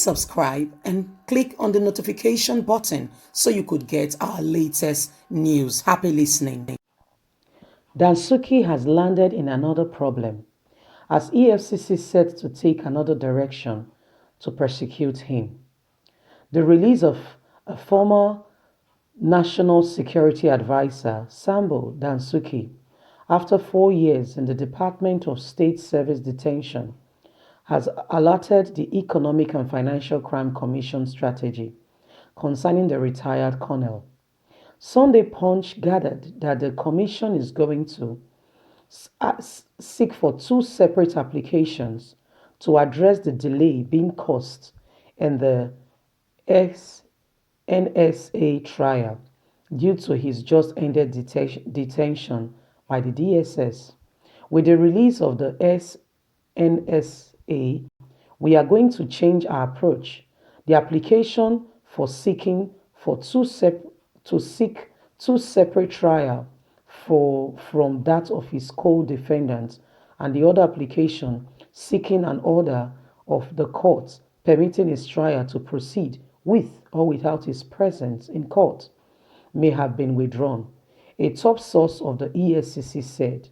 Please subscribe and click on the notification button so you could get our latest news. Happy listening. Dasuki has landed in another problem as Efcc set to take another direction to persecute him. The release of a former National Security Advisor, Sambo Dasuki, after 4 years in the Department of State Service detention, has alerted the Economic and Financial Crime Commission strategy concerning the retired colonel. Sunday Punch gathered that the commission is going to seek for 2 separate applications to address the delay being caused in the NSA trial due to his just ended detention by the DSS. With the release of the NSA, we are going to change our approach. The application for seeking for to seek 2 separate trials from that of his co-defendants, and the other application seeking an order of the court permitting his trial to proceed with or without his presence in court may have been withdrawn. A top source of the EFCC said.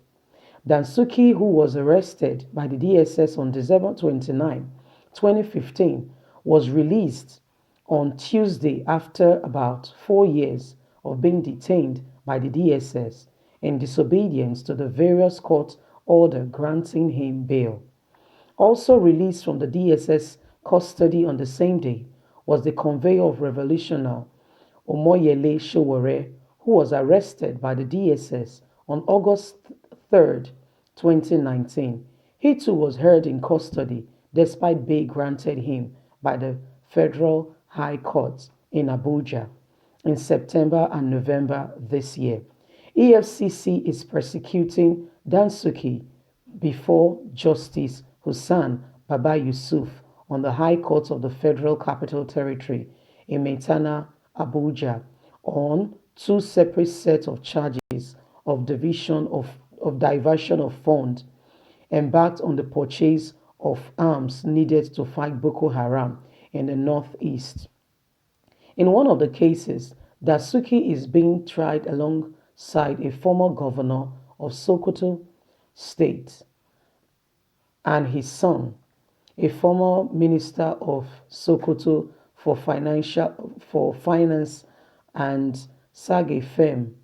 Dasuki, who was arrested by the DSS on December 29, 2015, was released on Tuesday after about 4 years of being detained by the DSS in disobedience to the various court orders granting him bail. Also released from the DSS custody on the same day was the conveyor of Revolutionary Omoyele Sowore, who was arrested by the DSS on August 3, 2019. He too was held in custody despite bail granted him by the Federal High Court in Abuja in September and November this year. EFCC is persecuting Dasuki before Justice Hussain Baba Yusuf on the High Court of the Federal Capital Territory in Maitama, Abuja, on 2 separate sets of charges of diversion of funds embarked on the purchase of arms needed to fight Boko Haram in the northeast. In one of the cases, Dasuki is being tried alongside a former governor of Sokoto State and his son, a former minister of Sokoto for finance and Sage firm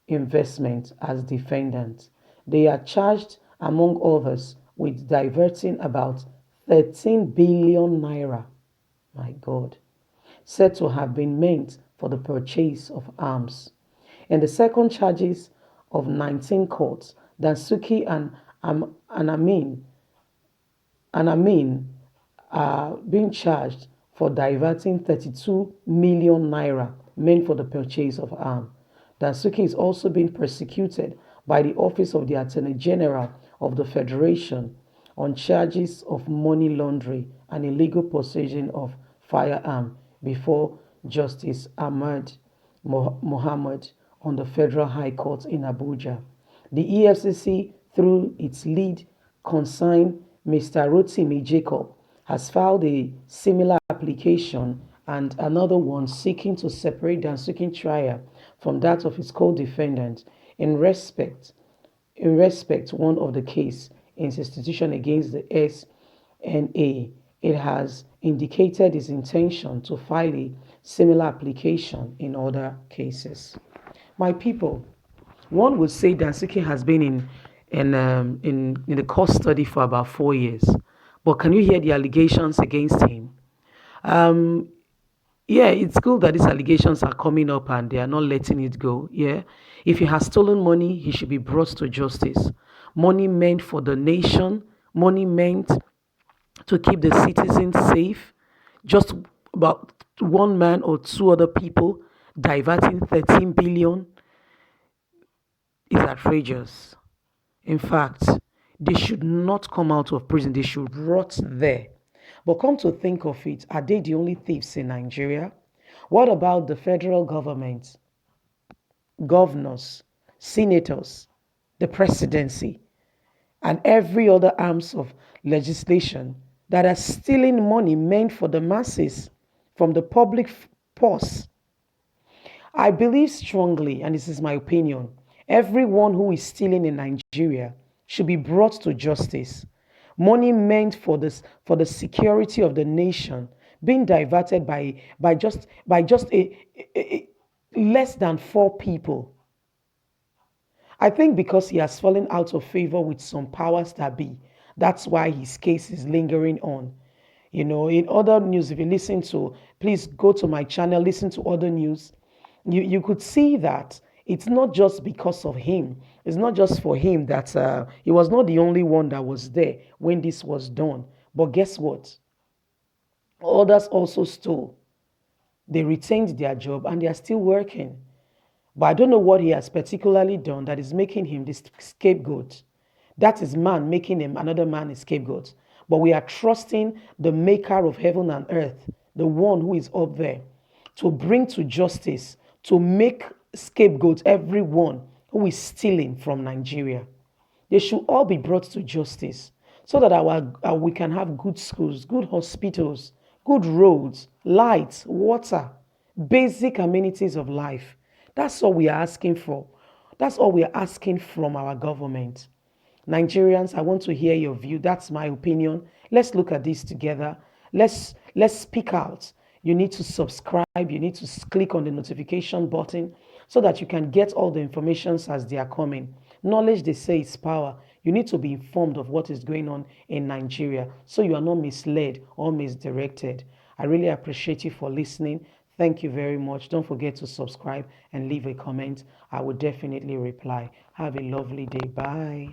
investment as defendants. They are charged, among others, with diverting about 13 billion naira, my God, said to have been meant for the purchase of arms. In the second charges of 19 courts, Dasuki and Amin are being charged for diverting 32 million naira meant for the purchase of arms. Dasuki is also being persecuted by the Office of the Attorney General of the Federation on charges of money laundering and illegal possession of firearm before Justice Ahmad Mohammed on the Federal High Court in Abuja. The EFCC, through its lead consigned Mr. Rotimi Jacob, has filed a similar application and another one seeking to separate Dasuki's trial from that of his co-defendant in respect one of the case in institution against the SNA. It has indicated its intention to file a similar application in other cases. My people, one would say Dasuki has been in the custody for about 4 years, but can you hear the allegations against him? Yeah, it's cool that these allegations are coming up and they are not letting it go. Yeah, if he has stolen money, he should be brought to justice. Money meant for the nation, money meant to keep the citizens safe. Just about one man or 2 other people diverting 13 billion is outrageous. In fact, they should not come out of prison. They should rot there. But come to think of it, are they the only thieves in Nigeria? What about the federal government, governors, senators, the presidency, and every other arms of legislation that are stealing money meant for the masses from the public purse. I believe strongly, and this is my opinion, everyone who is stealing in Nigeria should be brought to justice. Money meant for the security of the nation being diverted by just less than four people. I think because he has fallen out of favor with some powers that be, that's why his case is lingering on. In other news, if you listen to, please go to my channel, listen to other news. You could see that it's not just because of him. It's not just for him that he was not the only one that was there when this was done. But guess what? Others also stole. They retained their job and they are still working. But I don't know what he has particularly done that is making him this scapegoat. That is man making him another man a scapegoat. But we are trusting the maker of heaven and earth, the one who is up there, to bring to justice, to make scapegoat everyone who is stealing from Nigeria. They should all be brought to justice so that we can have good schools, good hospitals, good roads, lights, water, basic amenities of life. That's all we are asking for. That's all we are asking from our government. Nigerians, I want to hear your view. That's my opinion. Let's look at this together. Let's speak out. You need to subscribe. You need to click on the notification button so that you can get all the informations as they are coming. Knowledge, they say, is power. You need to be informed of what is going on in Nigeria so you are not misled or misdirected. I really appreciate you for listening. Thank you very much. Don't forget to subscribe and leave a comment. I will definitely reply. Have a lovely day. Bye.